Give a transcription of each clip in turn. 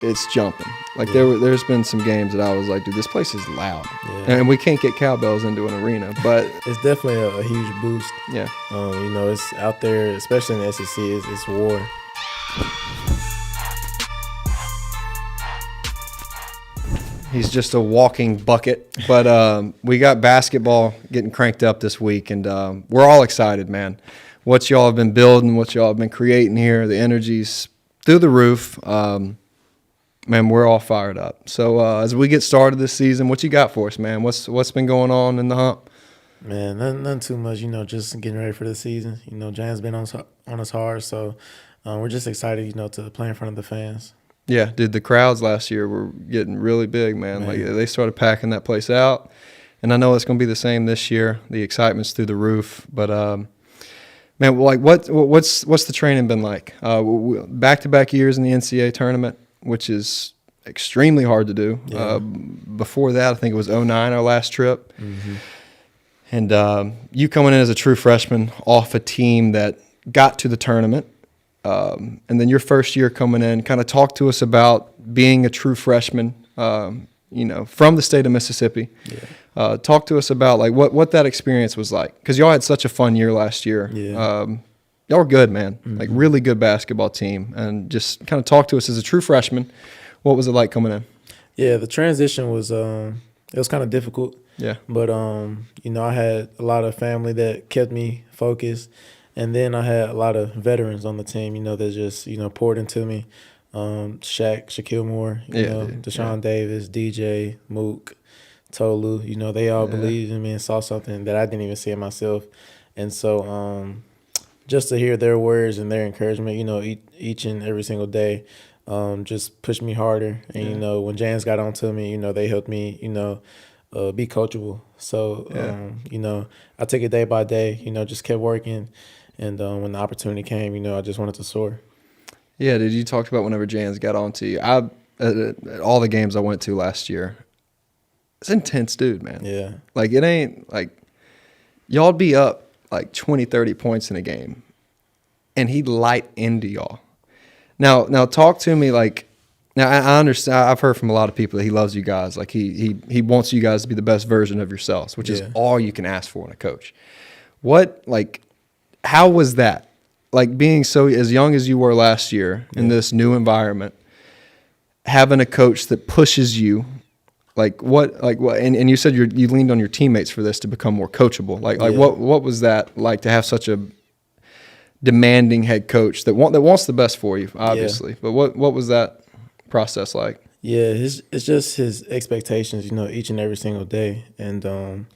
it's jumping. Like there's been some games that I was like, dude, this place is loud, and we can't get cowbells into an arena, but it's definitely a huge boost. Yeah, it's out there, especially in the SEC. It's war. He's just a walking bucket. But we got basketball getting cranked up this week, and we're all excited, man. What y'all have been building, what y'all have been creating here, the energy's through the roof. Man, we're all fired up. So as we get started this season, what you got for us, man? What's been going on in the hump? Man, nothing too much. Just getting ready for the season. Giants been on us hard, so we're just excited, to play in front of the fans. Yeah, dude, the crowds last year were getting really big, man. Like they started packing that place out, and I know it's going to be the same this year. The excitement's through the roof, but man, like what's the training been like? Back-to-back years in the NCAA tournament, which is extremely hard to do. Yeah. Before that, I think it was 2009, our last trip. Mm-hmm. And you coming in as a true freshman off a team that got to the tournament, and then your first year coming in, kind of talk to us about being a true freshman, from the state of Mississippi. Yeah. Talk to us about like what that experience was like, because y'all had such a fun year last year. Yeah. Y'all were good, man. Mm-hmm. Like really good basketball team, and just kind of talk to us as a true freshman. What was it like coming in? Yeah, the transition was it was kind of difficult. Yeah. But I had a lot of family that kept me focused, and then I had a lot of veterans on the team, that just poured into me. Shaquille Moore, Deshaun Davis, DJ, Mook, Tolu, they all believed in me and saw something that I didn't even see in myself. And so just to hear their words and their encouragement, each and every single day, just pushed me harder. And, when Jans got onto me, they helped me, be coachable. So, I took it day by day, just kept working. And when the opportunity came, I just wanted to soar. Yeah, dude, you talked about whenever Jans got onto you. At all the games I went to last year, it's intense, dude, man. Yeah. Like, it ain't like y'all be up like 20, 30 points in a game, and he'd light into y'all. Now talk to me like, now I understand, I've heard from a lot of people that he loves you guys. Like he wants you guys to be the best version of yourselves, which is all you can ask for in a coach. How was that? Like being so as young as you were last year in this new environment, having a coach that pushes you, and you said you leaned on your teammates for this to become more coachable. What was that like to have such a demanding head coach that wants the best for you, obviously. But what was that process like? Yeah, it's just his expectations, each and every single day, and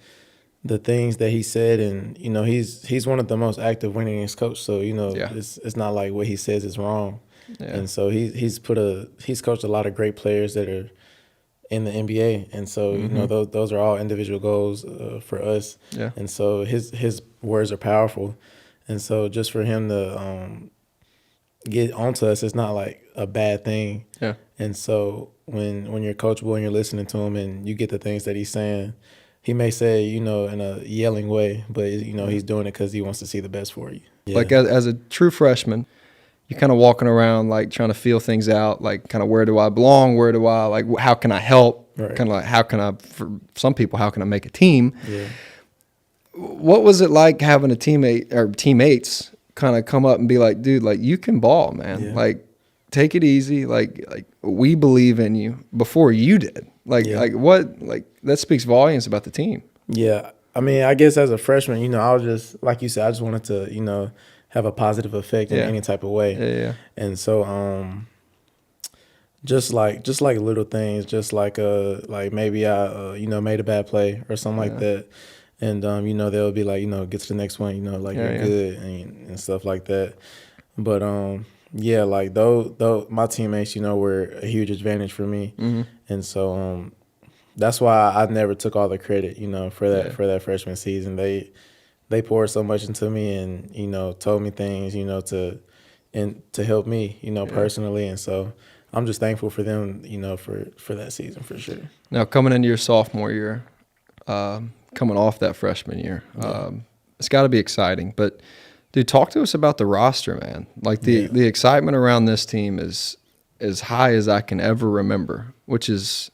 the things that he said, and he's one of the most active winningest coach. So it's not like what he says is wrong, and so he's coached a lot of great players that are in the NBA, and so those are all individual goals for us, and so his words are powerful. And so just for him to get onto us, it's not like a bad thing. Yeah. And so when you're coachable and you're listening to him and you get the things that he's saying, he may say, in a yelling way, but, he's doing it because he wants to see the best for you. Yeah. Like as a true freshman, you're kind of walking around like trying to feel things out, like kind of where do I belong? Where do I, like, how can I help? Right. Kind of like for some people, how can I make a team? Yeah. What was it like having a teammate or teammates kind of come up and be like, dude, like you can ball, man. Yeah. Like take it easy. Like we believe in you before you did. Like that speaks volumes about the team. Yeah. I mean, I guess as a freshman, I was just, like you said, I just wanted to, have a positive effect in any type of way. Yeah. And so, just like little things, just like maybe I made a bad play or something like that. And, they'll be like, get to the next one, you're good and stuff like that. But, like though my teammates, were a huge advantage for me. Mm-hmm. And so that's why I never took all the credit, for that freshman season. They poured so much into me and, told me things, to help me, personally. And so I'm just thankful for them, for that season for sure. Now coming into your sophomore year, coming off that freshman year, it's got to be exciting. But dude, talk to us about the roster, man. Like the excitement around this team is as high as I can ever remember, which is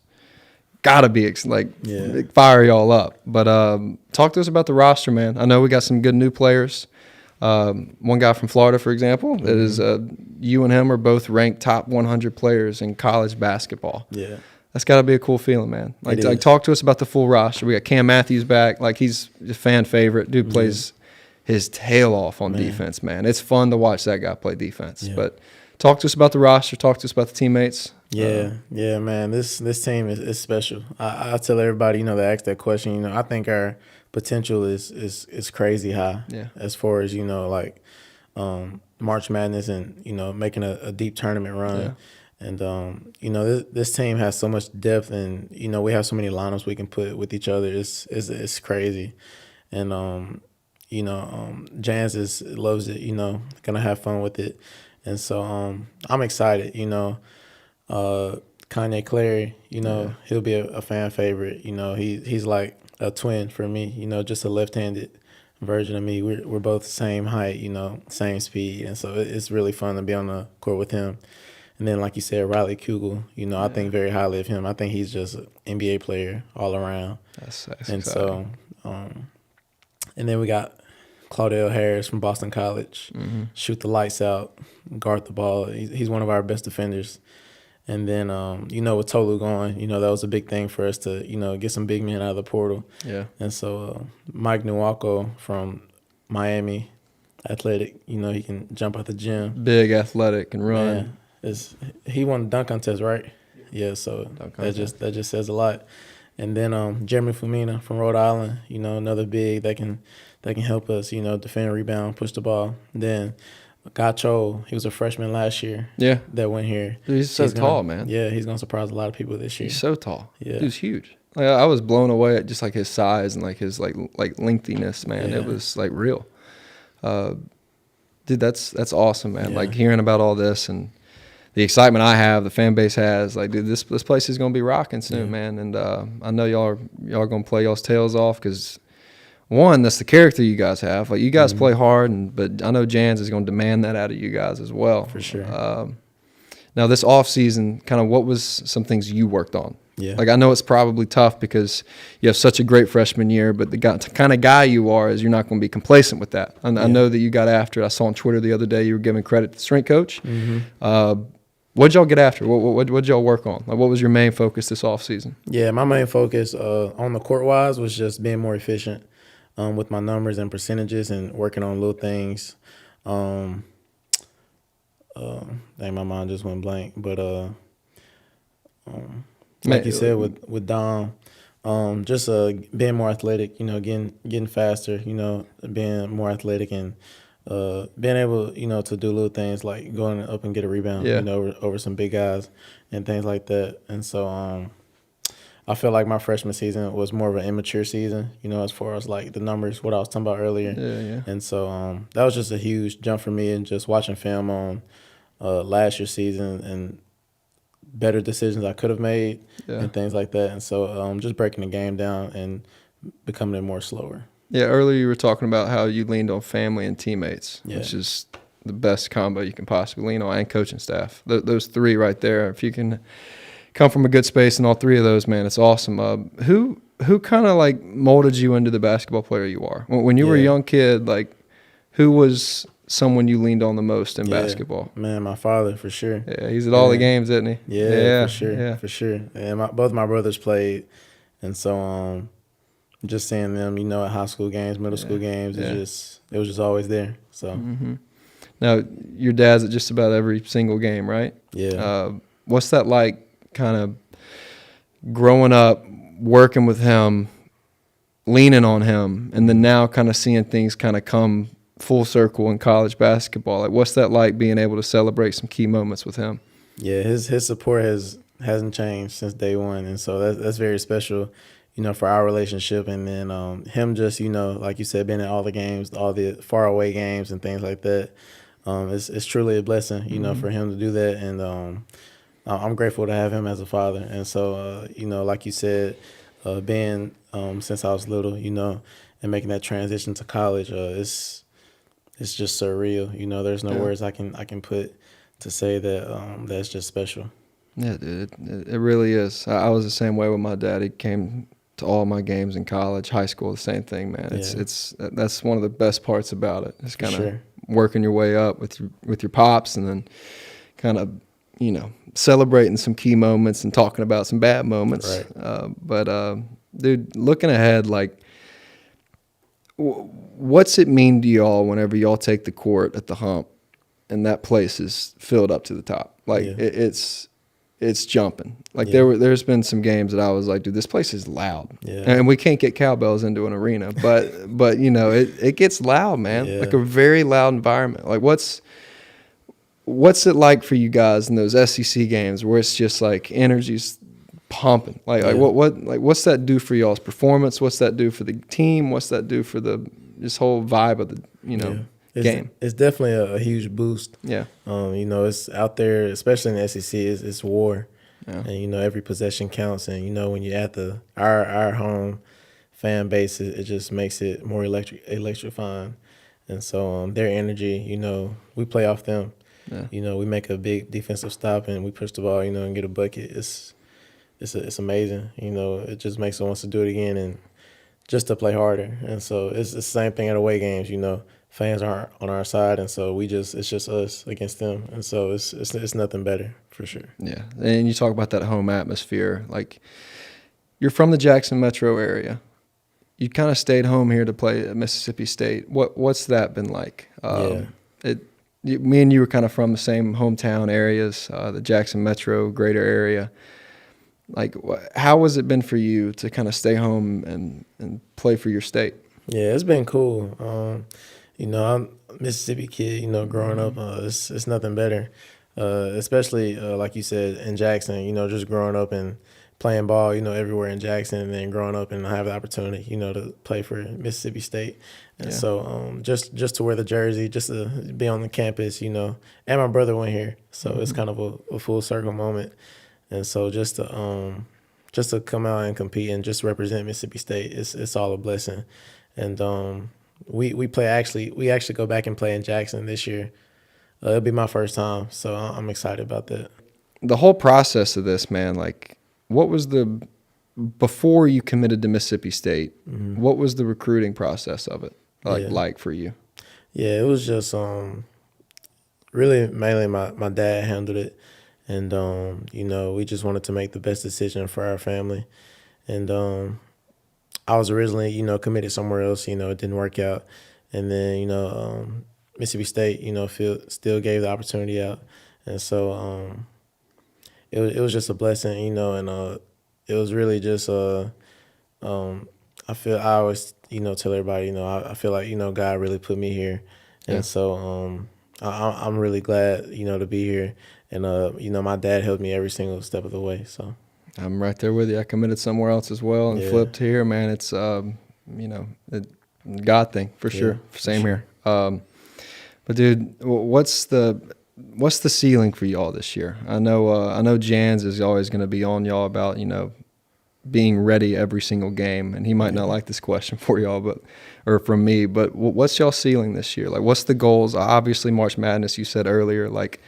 gotta be Yeah. fire y'all up. But talk to us about the roster, man. I know we got some good new players. One guy from Florida, for example, that is you and him are both ranked top 100 players in college basketball. Yeah. That's got to be a cool feeling, man. It Like is. talk to us about the full roster. We got Cam Matthews back. Like, he's a fan favorite. Dude plays his tail off on defense, man. It's fun to watch that guy play defense. Yeah. But talk to us about the roster. Talk to us about the teammates. Yeah, man. This team is special. I tell everybody, that ask that question. I think our potential is crazy high. Yeah. As far as March Madness and making a deep tournament run. Yeah. And this team has so much depth, and we have so many lineups we can put with each other. It's crazy, and Jans loves it. Gonna have fun with it, and so I'm excited. Kanye Clary, he'll be a fan favorite. He's like a twin for me. Just a left-handed version of me. We're both the same height. Same speed, and so it's really fun to be on the court with him. And then, like you said, Riley Kugel, I think very highly of him. I think he's just an NBA player all around. That's and exciting. so, and then we got Claudell Harris from Boston College, shoot the lights out, guard the ball. He's one of our best defenders. And then, with Tolu going, that was a big thing for us to, get some big men out of the portal. Yeah. And so Mike Nwako from Miami, athletic, he can jump out the gym. Big, athletic, and run. Man, he won the dunk contest, right? Yeah, so that just says a lot. And then Jeremy Fumina from Rhode Island, another big that can help us, defend, rebound, push the ball. Then Gacho, he was a freshman last year. Yeah. That went here. Dude, he's so tall, man. Yeah, he's gonna surprise a lot of people this year. He's so tall. Yeah. Dude's huge. Like, I was blown away at just like his size and like his like lengthiness, man. Yeah. It was like real. Dude, that's awesome, man. Yeah. Like hearing about all this and the excitement I have, the fan base has, like, dude, this place is gonna be rocking soon, man. And I know y'all are gonna play y'all's tails off because one, that's the character you guys have. Like, you guys play hard, but I know Jans is gonna demand that out of you guys as well. For sure. Now, this off season, kind of what was some things you worked on? Yeah. Like, I know it's probably tough because you have such a great freshman year, but the kind of guy you are is you're not going to be complacent with that. I know that you got after it. I saw on Twitter the other day you were giving credit to the strength coach. What'd y'all get after? What'd y'all work on? Like, what was your main focus this off season? Yeah, my main focus on the court wise was just being more efficient with my numbers and percentages and working on little things. Dang, my mind just went blank. But like you said with Dom, just being more athletic, getting faster, being more athletic and being able, to do little things like going up and get a rebound, over some big guys and things like that. And so I feel like my freshman season was more of an immature season, as far as like the numbers, what I was talking about earlier. Yeah. And so that was just a huge jump for me, and just watching film on last year's season and better decisions I could have made and things like that. And so just breaking the game down and becoming it more slower. Yeah, earlier you were talking about how you leaned on family and teammates, Yeah. which is the best combo you can possibly lean on, and coaching staff. Those three right there. If you can come from a good space in all three of those, man, it's awesome. Who kind of like molded you into the basketball player you are? When you were a young kid, like, who was someone you leaned on the most in basketball? Man, my father, for sure. Yeah, he's at all the games, isn't he? Yeah, for sure. Yeah. For sure. And both my brothers played. And so just seeing them, at high school games, middle school games, it was just always there. So Now, your dad's at just about every single game, right? Yeah. What's that like, kind of growing up, working with him, leaning on him, and then now kind of seeing things kind of come full circle in college basketball? Like, what's that like, being able to celebrate some key moments with him? Yeah, his support hasn't changed since day one, and so that's very special, for our relationship. And then him just, like you said, being at all the games, all the far away games and things like that. It's truly a blessing, for him to do that, and I'm grateful to have him as a father. And so, like you said, being since I was little, and making that transition to college, it's just surreal. There's no words I can put to say that that's just special. Yeah, dude, it really is. I was the same way with my dad. He came to all my games in college, high school, the same thing, man. It's that's one of the best parts about it. It's kind of Sure. working your way up with your pops, and then kind of celebrating some key moments and talking about some bad moments. Right. But dude, looking ahead, like, what's it mean to y'all whenever y'all take the court at the Hump and that place is filled up to the top? Like it's jumping. Like there's been some games that I was like, dude, this place is loud. Yeah. And we can't get cowbells into an arena, but it gets loud, man. Yeah. Like a very loud environment. Like what's it like for you guys in those SEC games where it's just like energy's pumping? Like what's that do for y'all's performance? What's that do for the team? What's that do for this whole vibe of the game? It's definitely a huge boost. Yeah. It's out there, especially in the SEC. It's war, Yeah. and every possession counts. And when you're at our home fan base, it just makes it more electrifying. And so their energy, we play off them. Yeah. We make a big defensive stop and we push the ball, and get a bucket. It's amazing. It just makes it wants to do it again and just to play harder. And so it's the same thing at away games. Fans aren't on our side, and so it's just us against them. And so it's nothing better for sure. Yeah, and you talk about that home atmosphere. Like, you're from the Jackson metro area. You kind of stayed home here to play at Mississippi State. What's that been like? Me and you were kind of from the same hometown areas, the Jackson metro greater area. Like, how has it been for you to kind of stay home and play for your state? Yeah, it's been cool. I'm a Mississippi kid, growing up, it's nothing better. Especially, like you said, in Jackson, just growing up and playing ball, everywhere in Jackson, and then growing up and have the opportunity, to play for Mississippi State. And so just to wear the jersey, just to be on the campus, and my brother went here. So it's kind of a full circle moment. And so just to come out and compete and just represent Mississippi State, it's all a blessing. And we actually go back and play in Jackson this year. It'll be my first time, so I'm excited about that. The whole process of this, man, like, what was before you committed to Mississippi State, what was the recruiting process of it like for you? Yeah, it was just really mainly my dad handled it. And, we just wanted to make the best decision for our family. And I was originally, committed somewhere else. It didn't work out. And then, Mississippi State, still gave the opportunity out. And so it was just a blessing, and it was really just I always, tell everybody, I feel like, God really put me here. And so I'm really glad, to be here. And, my dad helped me every single step of the way. So I'm right there with you. I committed somewhere else as well and flipped here, man. It's, a God thing for sure. Same here. But dude, what's the ceiling for y'all this year? I know Jans is always going to be on y'all about, being ready every single game. And he might not like this question for y'all, or from me, but what's y'all ceiling this year? Like, what's the goals? Obviously March Madness, you said earlier, like,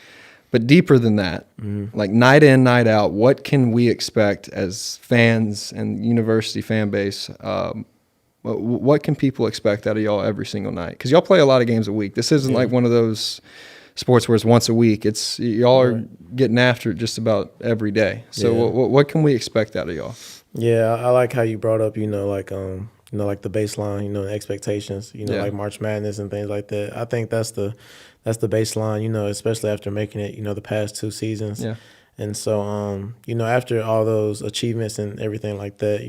but deeper than that, like night in, night out, what can we expect as fans and university fan base? What can people expect out of y'all every single night? Because y'all play a lot of games a week. This isn't like one of those sports where it's once a week. It's y'all are getting after it just about every day. So what can we expect out of y'all? Yeah, I like how you brought up, like the baseline, expectations, like March Madness and things like that. I think that's the baseline, especially after making it, the past 2 seasons. Yeah. And so, after all those achievements and everything like that,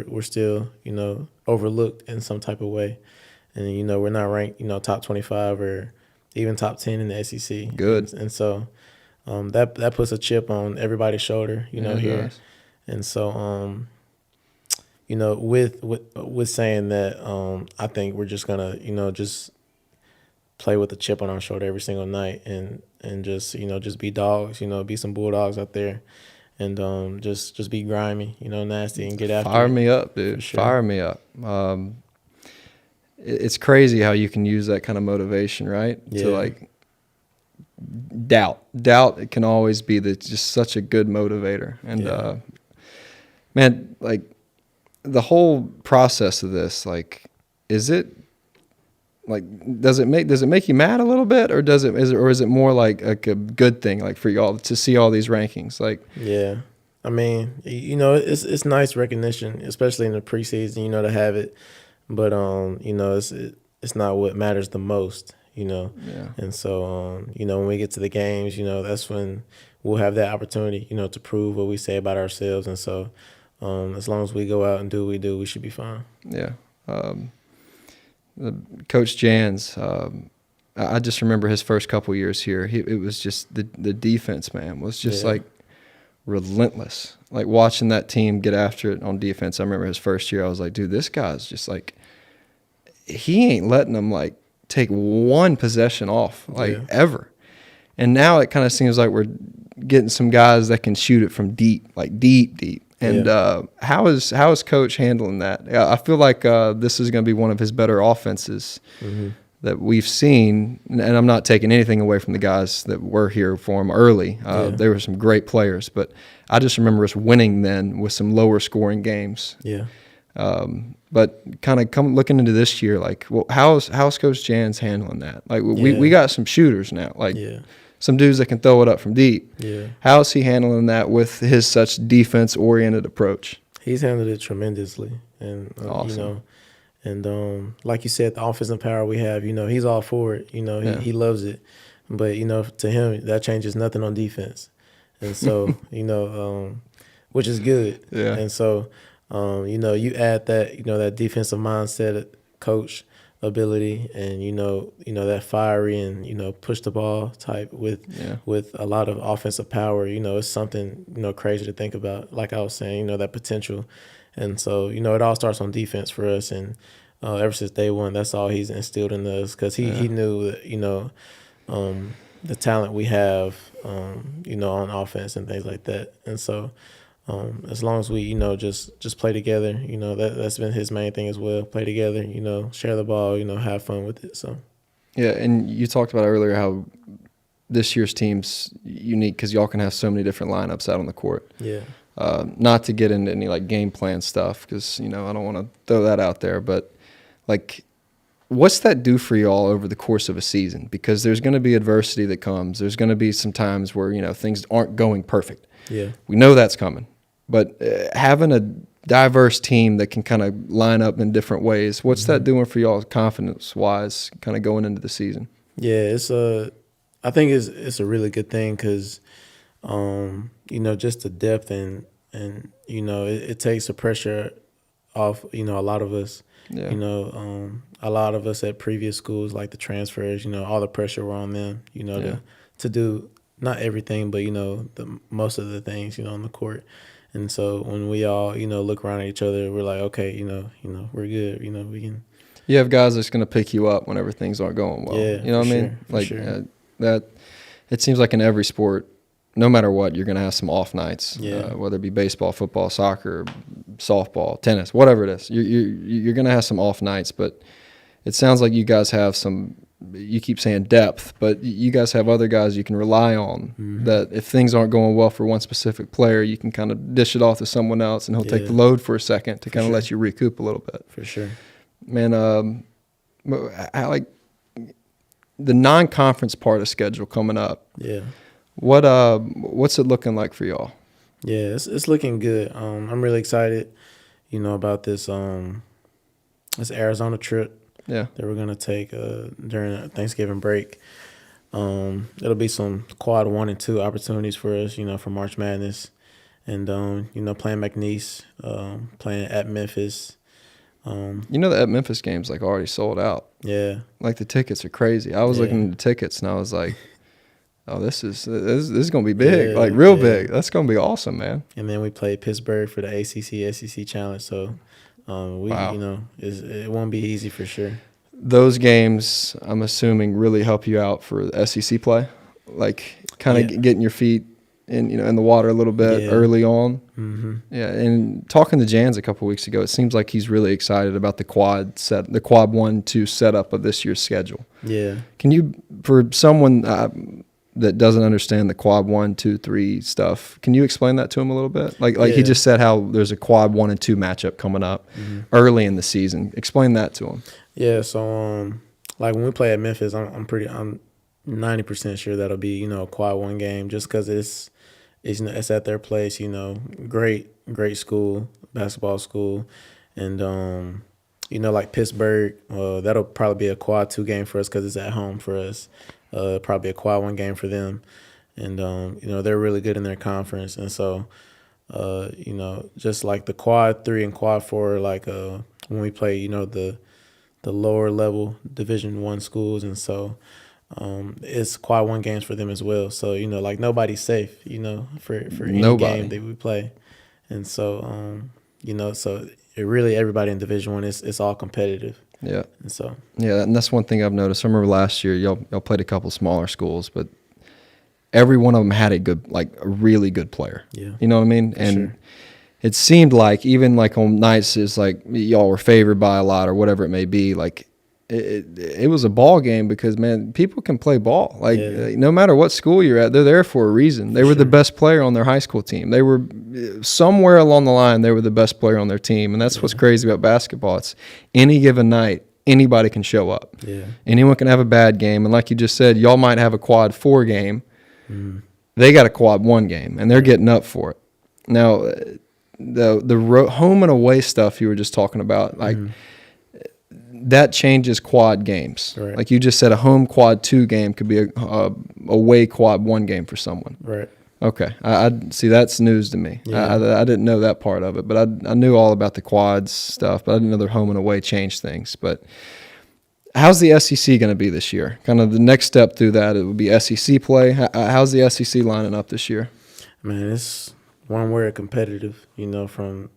we're still, overlooked in some type of way. And, we're not ranked, top 25 or even top 10 in the SEC. Good. And so that puts a chip on everybody's shoulder, here. Nice. And so, with saying that, I think we're just gonna, just play with a chip on our shoulder every single night and just, just be dogs, be some bulldogs out there and just be grimy, nasty and get after it. Fire me up, dude. Sure. Fire me up. It's crazy how you can use that kind of motivation, right? Yeah. To like doubt. It can always be just such a good motivator. And man, like the whole process of this, like, is it like does it make you mad a little bit, or is it more like a good thing, like for y'all to see all these rankings? Like, Yeah. I mean, it's nice recognition, especially in the preseason, to have it. But it's not what matters the most, Yeah. And so when we get to the games, that's when we'll have that opportunity, to prove what we say about ourselves. And so as long as we go out and do what we do, we should be fine. Yeah. Coach Jans, I just remember his first couple years here. It was just the defense, man, was just like relentless. Like watching that team get after it on defense. I remember his first year. I was like, dude, this guy's just like, he ain't letting them like take one possession off ever. And now it kind of seems like we're getting some guys that can shoot it from deep, like deep. And how is Coach handling that? I feel like this is going to be one of his better offenses that we've seen. And I'm not taking anything away from the guys that were here for him early. They were some great players, but I just remember us winning then with some lower scoring games. Yeah. But kind of looking into this year, like, well, how's Coach Jans handling that? Like, we got some shooters now, like some dudes that can throw it up from deep. Yeah. How's he handling that with his such defense-oriented approach? He's handled it tremendously, and awesome. And like you said, the offensive power we have, he's all for it. He loves it, but to him that changes nothing on defense, and so which is good. Yeah. And so you add that that defensive mindset, coach ability, and that fiery and push the ball type with a lot of offensive power. It's something crazy to think about. Like I was saying, that potential, and so it all starts on defense for us. And ever since day one, that's all he's instilled in us, because he knew that the talent we have on offense and things like that. And so as long as we just play together, that's been his main thing as well. Play together, share the ball, have fun with it. So yeah. And you talked about earlier how this year's team's unique because y'all can have so many different lineups out on the court. Yeah. Not to get into any like game plan stuff, because I don't want to throw that out there, but like, what's that do for y'all over the course of a season? Because there's going to be adversity that comes. There's going to be some times where things aren't going perfect. Yeah. We know that's coming. But having a diverse team that can kind of line up in different ways, what's that doing for y'all confidence-wise kind of going into the season? Yeah, I think it's a really good thing because, just the depth and it takes the pressure off, a lot of us. Yeah. A lot of us at previous schools, like the transfers, all the pressure were on them, to do not everything, but, the most of the things, on the court. And so when we all, look around at each other, we're like, okay, we're good. We can. You have guys that's going to pick you up whenever things aren't going well. Yeah, you know what I mean? Like that. It seems like in every sport, no matter what, you're going to have some off nights. Yeah. Whether it be baseball, football, soccer, softball, tennis, whatever it is, you're going to have some off nights. But it sounds like you guys have some. You keep saying depth, but you guys have other guys you can rely on that if things aren't going well for one specific player, you can kind of dish it off to someone else and he'll take the load for a second to kind of let you recoup a little bit. For sure. Man, I like the non-conference part of schedule coming up. Yeah. What's it looking like for y'all? Yeah, it's looking good. I'm really excited, about this Arizona trip. Yeah. That we're going to take during the Thanksgiving break. It'll be some quad 1 and 2 opportunities for us, for March Madness. And, playing McNeese, playing at Memphis. The at Memphis game's like already sold out. Yeah. Like the tickets are crazy. I was looking at the tickets and I was like, oh, this is going to be big, like real big. That's going to be awesome, man. And then we play Pittsburgh for the ACC SEC Challenge. So, wow. It won't be easy for sure. Those games, I'm assuming, really help you out for the SEC play, like kind of getting your feet in the water a little bit early on. Mm-hmm. Yeah, and talking to Jans a couple weeks ago, it seems like he's really excited about the quad 1-2 setup of this year's schedule. Yeah. Can you, for someone that doesn't understand the quad 1, 2, 3 stuff, can you explain that to him a little bit? Like he Yeah. just said how there's a quad 1 and 2 matchup coming up early in the season. Explain that to him. Yeah, so like when we play at Memphis, I'm 90% sure that'll be, you know, a quad 1 game, just because it's you know, it's at their place, you know, great school, basketball school, and you know, like Pittsburgh, that'll probably be a quad 2 game for us because it's at home for us. Probably a quad 1 game for them, and you know, they're really good in their conference, and so you know, just like the quad 3 and quad 4, like when we play, you know, the lower level Division 1 schools, and so it's quad 1 games for them as well. So, you know, like nobody's safe, you know, for any game that we play. And so, you know, so everybody in Division 1 it's all competitive. Yeah. And so and that's one thing I've noticed. I remember last year y'all played a couple smaller schools, but every one of them had a really good player. Yeah. You know what I mean? And sure. It seemed like even like on nights is like y'all were favored by a lot or whatever it may be, like it was a ball game because, man, people can play ball. Like no matter what school you're at, they're there for a reason. They were the best player on their high school team. They were somewhere along the line, they were the best player on their team. And that's what's crazy about basketball. It's any given night, anybody can show up. Yeah. Anyone can have a bad game. And like you just said, y'all might have a quad 4 game. They got a quad 1 game, and they're getting up for it. Now, the home and away stuff you were just talking about, like that changes quad games. Right. Like you just said, a home quad 2 game could be a away quad 1 game for someone. Right. Okay, I see. That's news to me. Yeah. I didn't know that part of it, but I knew all about the quads stuff, but I didn't know their home and away changed things. But how's the SEC going to be this year? Kind of the next step through that, it would be SEC play. How's the SEC lining up this year? Man, it's one word: competitive. You know, from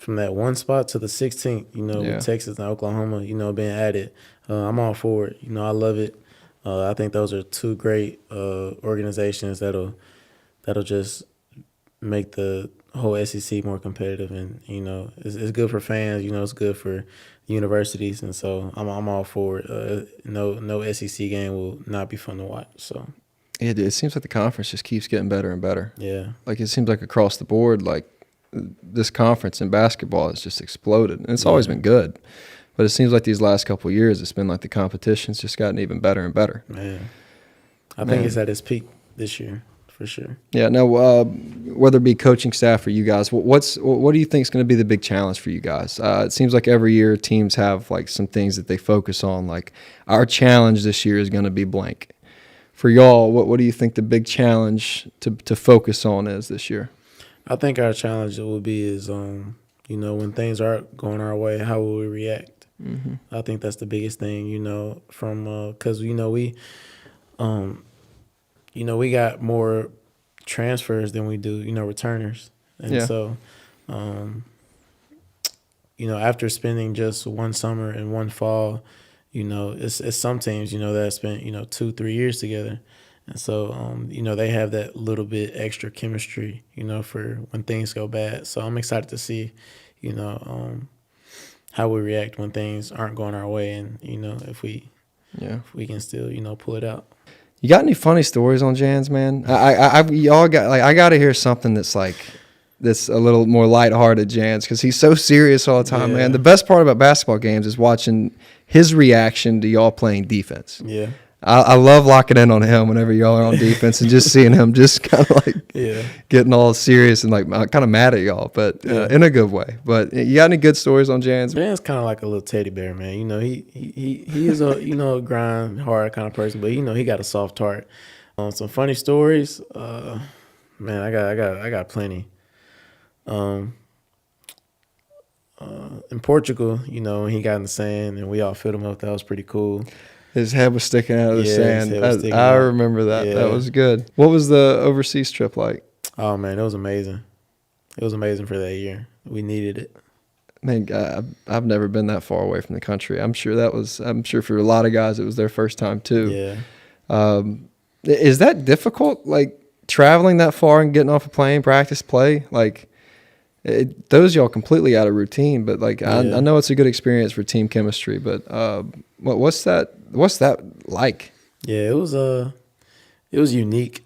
that 1 spot to the 16th. You know, with Texas and Oklahoma, you know, being added. I'm all for it. You know, I love it. I think those are 2 great organizations that'll just make the whole SEC more competitive, and you know, it's good for fans. You know, it's good for universities, and so I'm all for it. No SEC game will not be fun to watch. So it seems like the conference just keeps getting better and better. Yeah, like it seems like across the board, like this conference in basketball has just exploded, and it's always been good. But it seems like these last couple of years, it's been like the competition's just gotten even better and better. Man, I think it's at its peak this year for sure. Yeah. Now, whether it be coaching staff or you guys, what do you think is going to be the big challenge for you guys? It seems like every year teams have like some things that they focus on. Like our challenge this year is going to be blank. For y'all, what do you think the big challenge to focus on is this year? I think our challenge will be is you know, when things aren't going our way, how will we react? Mm-hmm. I think that's the biggest thing, you know, from because you know we got more transfers than we do, you know, returners, and so you know, after spending just 1 summer and 1 fall, you know, it's some teams, you know, that spent, you know, 2-3 years together. And so, you know, they have that little bit extra chemistry, you know, for when things go bad. So I'm excited to see, you know, how we react when things aren't going our way, and you know, if we can still, you know, pull it out. You got any funny stories on Jans, man? Y'all got I got to hear something that's a little more lighthearted, Jans, because he's so serious all the time, man. The best part about basketball games is watching his reaction to y'all playing defense. Yeah. I love locking in on him whenever y'all are on defense and just seeing him just kind of like getting all serious and like kind of mad at y'all, but in a good way. But you got any good stories on Jans? Jan's kind of like a little teddy bear, man. You know, he is a, you know, grind hard kind of person, but you know, he got a soft heart. Some funny stories, man. I got plenty. In Portugal, you know, when he got in the sand and we all filled him up, that was pretty cool. His head was sticking out of the sand. I out. remember that. Yeah. That was good. What was the overseas trip like? Oh, man, it was amazing. It was amazing for that year. We needed it. Man, I've never been that far away from the country. I'm sure for a lot of guys it was their first time too. Yeah. Is that difficult, like traveling that far and getting off a plane, practice, play? Like it throws y'all completely out of routine, but like I know it's a good experience for team chemistry, but what's that like? Yeah, it it was unique.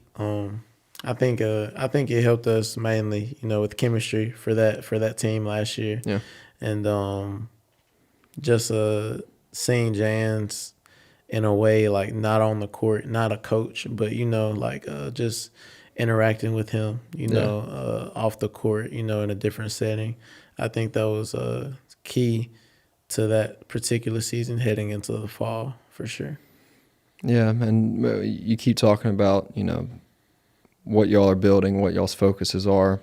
I think it helped us mainly, with chemistry for that team last year. Yeah. And just seeing Jans in a way, like not on the court, not a coach, but just interacting with him, off the court, in a different setting. I think that was key to that particular season heading into the fall for sure. Yeah, and you keep talking about, what y'all are building, what y'all's focuses are,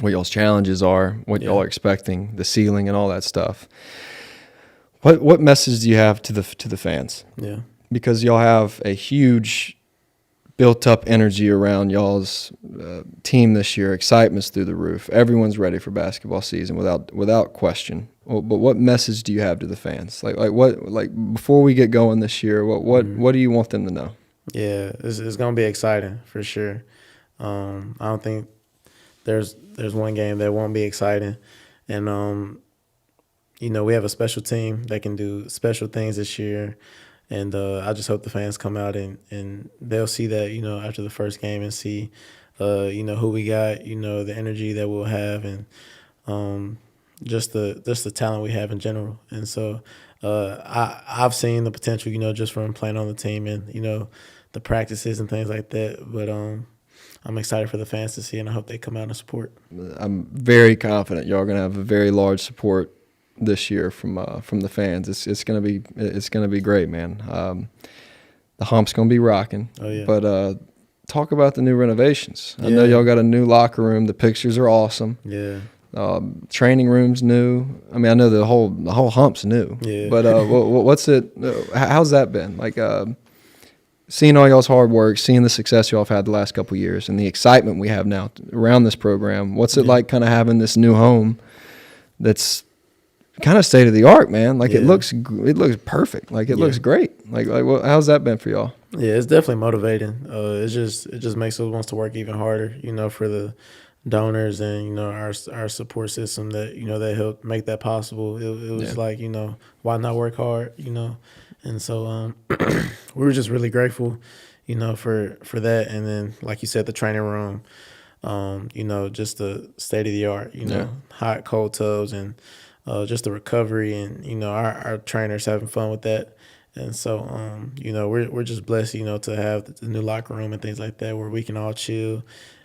what y'all's challenges are, what y'all are expecting, the ceiling and all that stuff. What message do you have to the fans? Yeah. Because y'all have a huge built-up energy around y'all's team this year. Excitement's through the roof. Everyone's ready for basketball season without question. Well, but what message do you have to the fans? Like before we get going this year, what do you want them to know? Yeah, it's gonna be exciting for sure. I don't think there's one game that won't be exciting, and we have a special team that can do special things this year. And I just hope the fans come out and they'll see that, after the first game and see, who we got, the energy that we'll have and just the talent we have in general. And so I've seen the potential, just from playing on the team and, the practices and things like that. But I'm excited for the fans to see, and I hope they come out and support. I'm very confident y'all are going to have a very large support this year from the fans. It's gonna be great, man. The Hump's gonna be rocking. Oh yeah. But talk about the new renovations. I know Yeah. y'all got a new locker room. The pictures are awesome. Yeah. Training room's new. I mean, I know the whole Hump's new. Yeah. But what's it? How's that been? Like seeing all y'all's hard work, seeing the success y'all have had the last couple of years, and the excitement we have now around this program. What's it like, kind of having this new home that's kind of state of the art, man? Like it looks perfect. Like it looks great. Like how's that been for y'all? Yeah, it's definitely motivating. It just makes us want to work even harder, for the donors and our support system that that helped make that possible. It was like why not work hard, and so we were just really grateful, for that. And then like you said, the training room, just the state of the art, hot cold tubs and just the recovery and our trainers having fun with that. And so we're just blessed to have the new locker room and things like that where we can all chill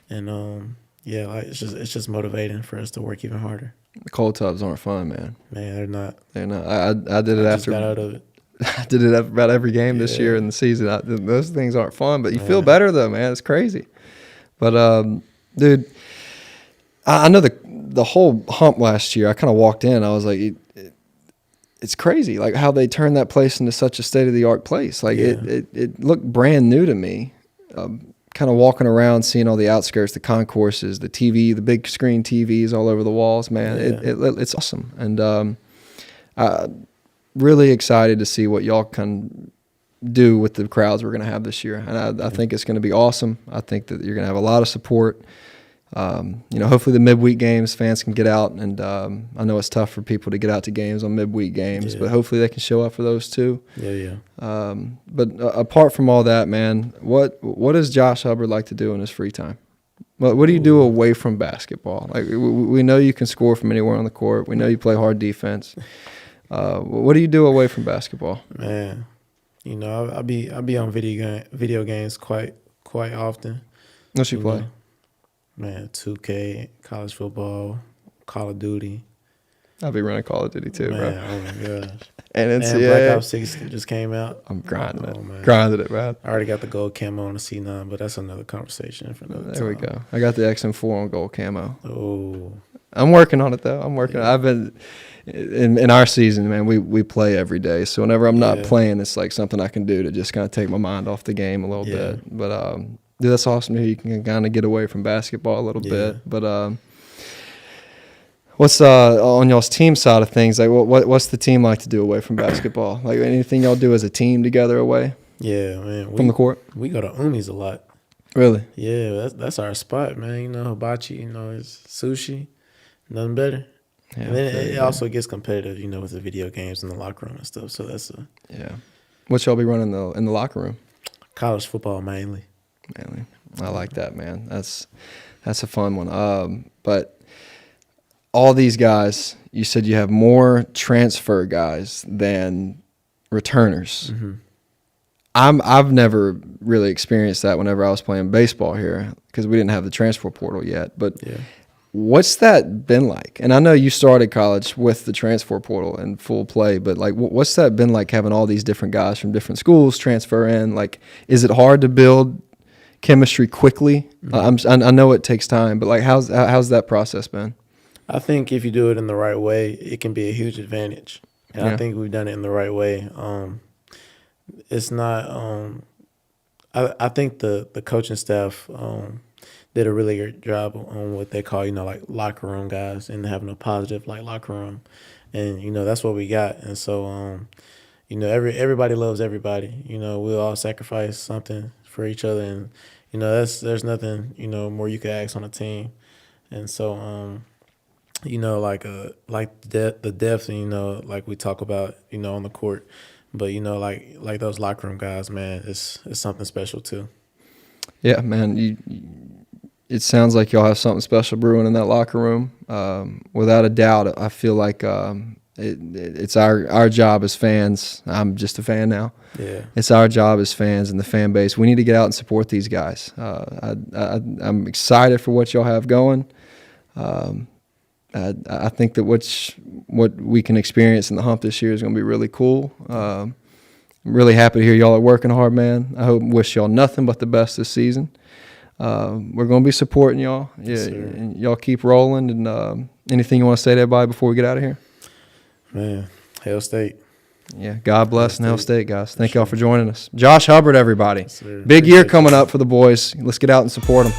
and it's just motivating for us to work even harder. The cold tubs aren't fun, man. Man, they're not. They're not. I did it after. Just got out of it. I did it about every game this year in the season. Those things aren't fun, but you feel better though, man. It's crazy. But dude, I know the whole Hump last year. I kind of walked in. I was like, it's crazy, like how they turned that place into such a state of the art place. Like it looked brand new to me. Kind of walking around, seeing all the outskirts, the concourses, the TV, the big screen TVs all over the walls, man. It's awesome, and really excited to see what y'all can do with the crowds we're going to have this year. And I think it's going to be awesome. I think that you're going to have a lot of support. Hopefully the midweek games, fans can get out, and I know it's tough for people to get out to games on midweek games, but hopefully they can show up for those too. Yeah. But apart from all that, man, what does Josh Hubbard like to do in his free time? What do you do away from basketball? Like we know you can score from anywhere on the court. We know you play hard defense. What do you do away from basketball? Man, I'll be on video games quite often. What's you play? Man, 2K, college football, Call of Duty. I'll be running Call of Duty too, man, bro. Oh my gosh. And Black Ops 6 just came out. I'm grinding it. Man. Grinding it, man. I already got the gold camo on the C9, but that's another conversation for another time. There we go. I got the XM4 on gold camo. Oh. I'm working on it though. I've been in our season, man. We play every day, so whenever I'm not playing, it's like something I can do to just kind of take my mind off the game a little bit. But dude, that's awesome to hear you can kind of get away from basketball a little bit. But what's on y'all's team side of things? Like, what's the team like to do away from basketball? Like anything y'all do as a team together away? Yeah, man. From the court? We go to Umi's a lot. Really? Yeah, that's our spot, man. Hibachi, it's sushi, nothing better. Yeah, and then it also gets competitive, with the video games in the locker room and stuff. So that's What y'all be running in the locker room? College football mainly. Manly. I like that, man. That's a fun one. But all these guys, you said you have more transfer guys than returners. Mm-hmm. I've never really experienced that whenever I was playing baseball here because we didn't have the transfer portal yet. But what's that been like? And I know you started college with the transfer portal in full play, but like, what's that been like having all these different guys from different schools transfer in? Like, is it hard to build chemistry quickly? I know it takes time, but like, how's that process been? I think if you do it in the right way, it can be a huge advantage. And I think we've done it in the right way. It's not. I think the coaching staff did a really good job on what they call, like locker room guys and having a positive like locker room, and that's what we got. And so everybody loves everybody. We'll all sacrifice something for each other, and there's nothing more you could ask on a team. And so the depth, and like we talk about on the court. But like those locker room guys, man, it's something special too. Yeah, man. It sounds like y'all have something special brewing in that locker room. Without a doubt, I feel like it's our job as fans. I'm just a fan now. Yeah, it's our job as fans and the fan base. We need to get out and support these guys. I'm excited for what y'all have going. I think that what we can experience in the Hump this year is going to be really cool. I'm really happy to hear y'all are working hard, man. Wish y'all nothing but the best this season. We're going to be supporting y'all. Yes, and y'all keep rolling. And anything you want to say to everybody before we get out of here? Man, Hail State. Yeah, God bless and Hail State, guys. Thank y'all for joining us. Josh Hubbard, everybody. Yes, Big year coming up for the boys. Let's get out and support them.